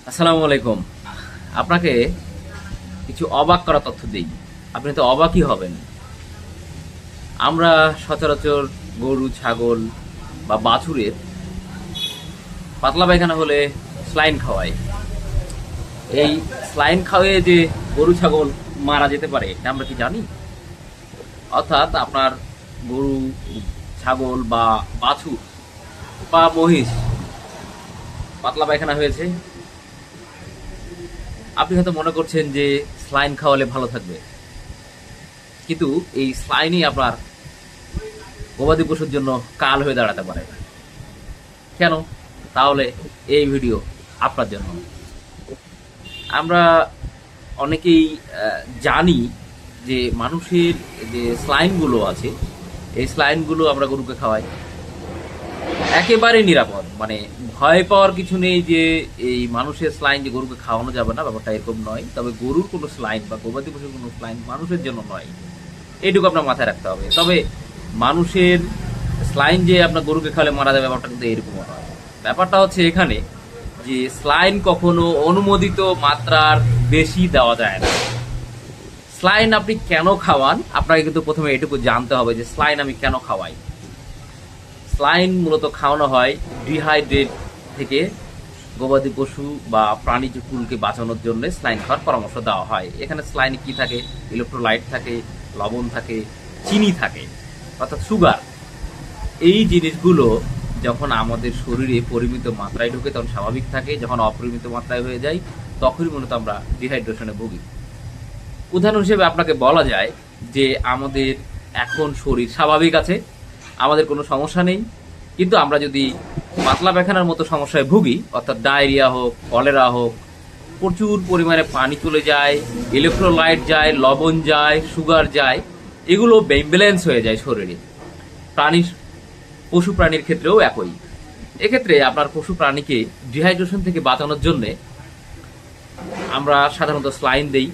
আসসালামু আলাইকুম। আপনাকে কিছু অবাক করা তথ্য দিই, আপনি তো অবাকই হবেন। আমরা সচরাচর গরু, ছাগল বা বাছুরের পাতলা পায়খানা হলে স্লাইন খাওয়াই। এই স্লাইন খাওয়িয়ে যে গরু ছাগল মারা যেতে পারে এটা আমরা কি জানি? অর্থাৎ আপনার গরু, ছাগল বা বাছুর বা মহিষ পাতলা পায়খানা হয়েছে, আপনি হয়তো মনে করছেন যে স্লাইন খাওয়ালে ভালো থাকবে, কিন্তু এই স্লাইনই আপনার গবাদি পশুর জন্য কাল হয়ে দাঁড়াতে পারে। কেন? তাহলে এই ভিডিও আপনার জন্য। আমরা অনেকেই জানি যে মানুষের যে স্লাইনগুলো আছে, এই স্লাইনগুলো আমরা গরুকে খাওয়াই, একেবারে নিরাপদ, মানে ভয় পাওয়ার কিছু নেই যে এই মানুষের স্লাইন যে গরুকে খাওয়ানো যাবে না, ব্যাপারটা এরকম নয়। তবে গরুর কোনো স্লাইন বা গবাদি পশুর কোনো স্লাইন মানুষের জন্য নয়, এইটুকু আপনার মাথায় রাখতে হবে। তবে মানুষের স্লাইন যে আপনার গরুকে খাওয়ালে মারা যাবে, ব্যাপারটা কিন্তু এরকম নয়। ব্যাপারটা হচ্ছে এখানে যে স্লাইন কখনো অনুমোদিত মাত্রার বেশি দেওয়া যায় না। স্লাইন আপনি কেন খাওয়ান, আপনাকে কিন্তু প্রথমে এটুকু জানতে হবে যে স্লাইন আমি কেন খাওয়াই। স্লাইন মূলত খাওয়ানো হয় ডিহাইড্রেট থেকে গবাদি পশু বা প্রাণীজ কুলকে বাঁচানোর জন্য স্লাইন খাওয়ার পরামর্শ দেওয়া হয়। এখানে স্লাইনে কি থাকে? ইলেকট্রোলাইট থাকে, লবণ থাকে, চিনি থাকে, অর্থাৎ সুগার। এই জিনিসগুলো যখন আমাদের শরীরে পরিমিত মাত্রায় ঢুকে তখন স্বাভাবিক থাকে, যখন অপরিমিত মাত্রায় হয়ে যায় তখনই মূলত আমরা ডিহাইড্রেশনে ভুগি। উদাহরণ হিসেবে আপনাকে বলা যায় যে আমাদের এখন শরীর স্বাভাবিক আছে, আমাদের কোনো সমস্যা নেই, কিন্তু আমরা যদি পাতলা পায়খানার মতো সমস্যায় ভুগি, অর্থাৎ ডায়রিয়া হোক, কলেরা হোক, প্রচুর পরিমাণে পানি চলে যায়, ইলেকট্রোলাইট যায়, লবণ যায়, সুগার যায়, এগুলো ইমব্যালেন্স হয়ে যায় শরীরে। প্রাণীর পশু প্রাণীর ক্ষেত্রেও একই। এক্ষেত্রে আপনার পশু প্রাণীকে ডিহাইড্রেশন থেকে বাঁচানোর জন্যে আমরা সাধারণত স্লাইন দেই।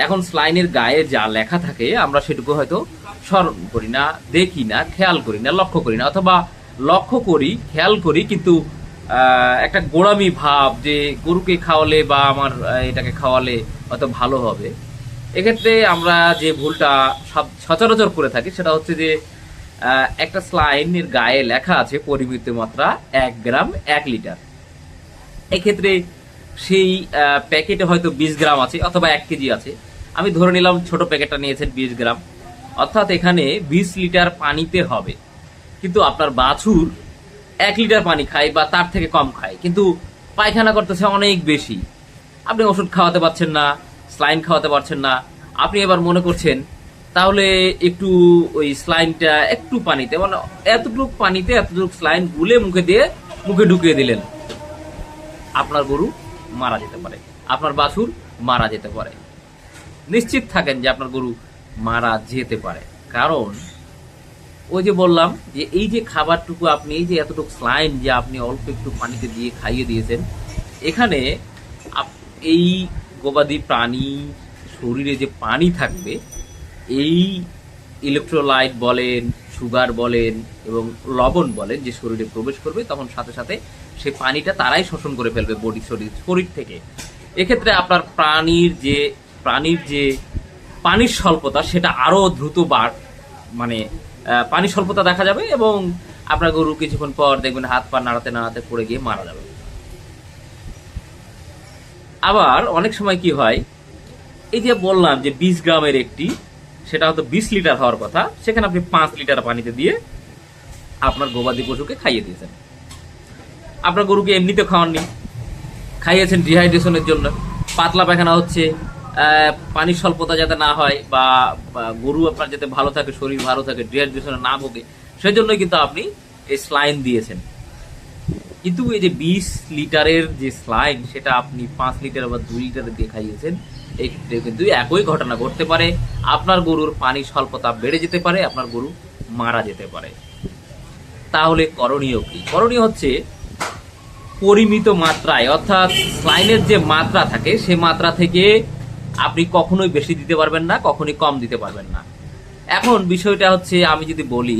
এখন স্লাইনের গায়ে যা লেখা থাকে আমরা সেটুকু হয়তো স্মরণ করি না, দেখি না, খেয়াল করি না, লক্ষ্য করি না, অথবা লক্ষ্য করি, খেয়াল করি, কিন্তু একটা গোড়ামি ভাব যে গরুকে খাওয়ালে বা আমার এটাকে খাওয়ালে হয়তো ভালো হবে। এক্ষেত্রে আমরা যে ভুলটা সচরাচর করে থাকি সেটা হচ্ছে যে একটা স্লাইনের গায়ে লেখা আছে পরিমিত মাত্রা 1 গ্রাম 1 লিটার। এক্ষেত্রে সেই প্যাকেটে হয়তো 20 গ্রাম আছে অথবা 1 কেজি আছে। আমি ধরে নিলাম ছোট প্যাকেটটা নিয়েছেন 20 গ্রাম, অর্থাৎ এখানে 20 লিটার পানিতে হবে। কিন্তু আপনার বাছুর 1 লিটার পানি খায় বা তার থেকে কম খায়, কিন্তু পায়খানা করতেছে অনেক বেশি। আপনি ওষুধ খাওয়াতে পারছেন না, স্লাইন খাওয়াতে পারছেন না। আপনি এবার মনে করছেন তাহলে একটু ওই স্লাইনটা একটু পানিতে, মানে এতটুকু পানিতে এতটুকু স্লাইন গুলে মুখে ঢুকিয়ে দিলেন, আপনার গরু মারা যেতে পারে, আপনার বাছুর মারা যেতে পারে। নিশ্চিত থাকেন যে আপনার গরু মারা যেতে পারে। কারণ ওই যে বললাম যে এই যে খাবারটুকু আপনি, এই যে এতটুকু স্লাইন যে আপনি অল্প একটু পানিতে দিয়ে খাইয়ে দিয়েছেন, এখানে এই গবাদি প্রাণী শরীরে যে পানি থাকবে, এই ইলেকট্রোলাইট বলেন, সুগার বলেন এবং লবণ বলেন যে শরীরে প্রবেশ করবে, তখন সাথে সাথে সেই পানিটা তারাই শোষণ করে ফেলবে শরীর থেকে। এক্ষেত্রে আপনার প্রাণীর যে পানির স্বল্পতা সেটা আরো দ্রুত মানে পানির স্বল্পতা দেখা যাবে, এবং আপনার গরু কিছুক্ষণ পর দেখবেন হাত পা নাড়াতে নাড়াতে পড়ে গিয়ে মারা যাবে। আবার অনেক সময় কি হয়, এই যে বললাম যে 20 গ্রামের একটি, সেটা হয়তো 20 লিটার হওয়ার কথা, সেখানে আপনি 5 লিটার পানিতে দিয়ে আপনার গবাদি পশুকে খাইয়ে দিয়েছেন। আপনার গরুকে এমনিতে খাওয়াননি, খাইয়েছেন ডিহাইড্রেশনের জন্য, পাতলা পায়খানা হচ্ছে, পানির স্বল্পতা যাতে না হয় বা গরু আপনার যাতে ভালো থাকে, শরীর ভালো থাকে, ডিহাইড্রেশনে না ভোগে, সেজন্যই কিন্তু আপনি এই স্লাইন দিয়েছেন। কিন্তু এই যে 20 লিটারের যে স্লাইন সেটা আপনি 5 লিটার বা 2 লিটার দিয়ে খাইয়েছেন, এই ক্ষেত্রে কিন্তু একই ঘটনা ঘটতে পারে। আপনার গরুর পানি স্বল্পতা বেড়ে যেতে পারে, আপনার গরু মারা যেতে পারে। তাহলে করণীয় কি? করণীয় হচ্ছে পরিমিত মাত্রায়, অর্থাৎ স্লাইনের যে মাত্রা থাকে সে মাত্রা থেকে আপনি কখনোই বেশি দিতে পারবেন না, কখনোই কম দিতে পারবেন না। এখন বিষয়টা হচ্ছে, আমি যদি বলি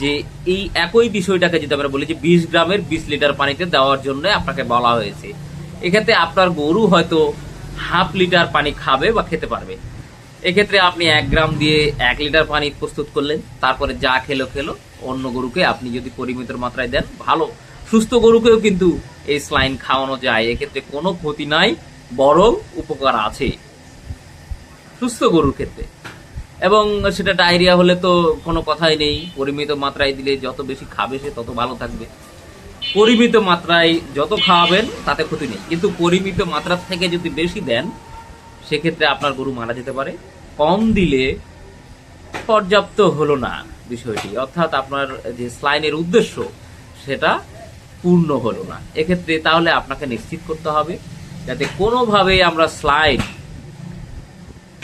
যে এই একই বিষয়টাকে যদি আমরা বলি যে 20 গ্রামের 20 লিটার পানিতে দেওয়ার জন্য আপনাকে বলা হয়েছে, এক্ষেত্রে আপনার গরু হয়তো হাফ লিটার পানি খাবে বা খেতে পারবে। এক্ষেত্রে আপনি 1 গ্রাম দিয়ে 1 লিটার পানি প্রস্তুত করলেন, তারপরে যা খেলো খেলো। অন্য গরুকে আপনি যদি পরিমিত মাত্রায় দেন, ভালো সুস্থ গরুকেও কিন্তু এই স্লাইন খাওয়ানো যায়, এক্ষেত্রে কোনো ক্ষতি নাই, বরং উপকার আছে সুস্থ গরুর ক্ষেত্রে। এবং সেটা ডায়রিয়া হলে তো কোনো কথাই নেই, পরিমিত মাত্রায় দিলে যত বেশি খাবে সে তত ভালো থাকবে। পরিমিত মাত্রায় যত খাওয়াবেন তাতে ক্ষতি নেই, কিন্তু পরিমিত মাত্রার থেকে যদি বেশি দেন সেক্ষেত্রে আপনার গরু মারা যেতে পারে। কম দিলে পর্যাপ্ত হলো না বিষয়টি, অর্থাৎ আপনার যে স্লাইনের উদ্দেশ্য সেটা পূর্ণ হলো না। এক্ষেত্রে তাহলে আপনাকে নিশ্চিত করতে হবে যাতে কোনোভাবেই আমরা স্লাইন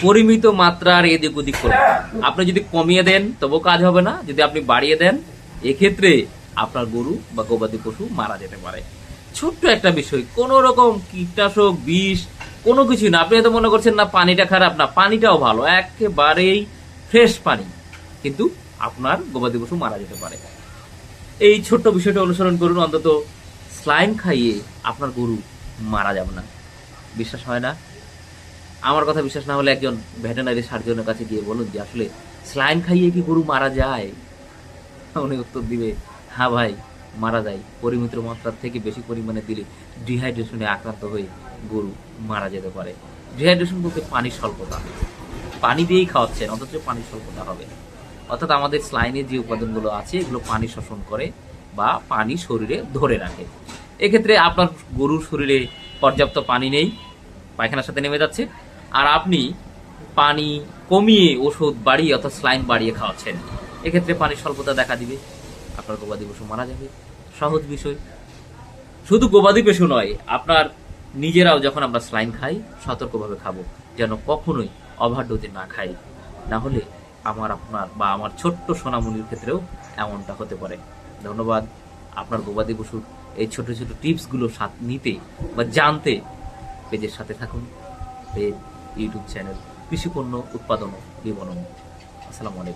পরিমিত মাত্রার এদিক ওদিক করব। আপনি যদি কমিয়ে দেন তবুও কাজ হবে না, যদি আপনি বাড়িয়ে দেন এক্ষেত্রে আপনার গরু বা গবাদি পশু মারা যেতে পারে। ছোট্ট একটা বিষয়, কোন রকম কীটনাশক বিষ কোনো কিছু না। আপনি হয়তো মনে করছেন না পানিটা খারাপ, না পানিটাও ভালো, একেবারেই ফ্রেশ পানি, কিন্তু আপনার গবাদি পশু মারা যেতে পারে। এই ছোট্ট বিষয়টা অনুসরণ করুন, অন্তত স্লাইন খাইয়ে আপনার গরু মারা যাবে না। বিশ্বাস হয় না? আমার কথা বিশ্বাস না হলে একজন ভেটেরিনারি সার্জনের কাছে গিয়ে বলুন যে আসলে স্লাইন খাইয়ে কি গরু মারা যায়? উনি উত্তর দিবে, হ্যাঁ ভাই মারা যায়, পরিমিত মাত্রার থেকে বেশি পরিমাণে দিলে ডিহাইড্রেশনে আক্রান্ত হয়ে গরু মারা যেতে পারে। ডিহাইড্রেশন বলতে পানির স্বল্পতা, পানি দিয়েই খাওয়াচ্ছেন অথচ পানির স্বল্পতা হবে। অর্থাৎ আমাদের স্লাইনের যে উপাদানগুলো আছে এগুলো পানি শোষণ করে বা পানি শরীরে ধরে রাখে। এক্ষেত্রে আপনার গরুর শরীরে পর্যাপ্ত পানি নেই, পায়খানার সাথে নেমে যাচ্ছে, আর আপনি পানি কমিয়ে ওষুধ বাড়িয়ে অর্থাৎ স্লাইন বাড়িয়ে খাওয়াচ্ছেন, এক্ষেত্রে পানির স্বল্পতা দেখা দিবে, আপনার গবাদি পশু মারা যাবে। সহজ বিষয়। শুধু গবাদি পশু নয়, আপনার নিজেরাও যখন আমরা স্লাইন খাই সতর্কভাবে খাবো, যেন কখনোই ওভারডোজে না খাই, না হলে আপনার বা আমার ছোট্ট সোনামণির ক্ষেত্রেও এমনটা হতে পারে। ধন্যবাদ। আপনার গবাদি পশুর এই ছোট ছোট টিপসগুলো নিতে বা জানতে পেজের সাথে থাকুন। পেজ, ইউটিউব চ্যানেল কৃষিপণ্য উৎপাদন ও বিপণন। আসসালামু আলাইকুম।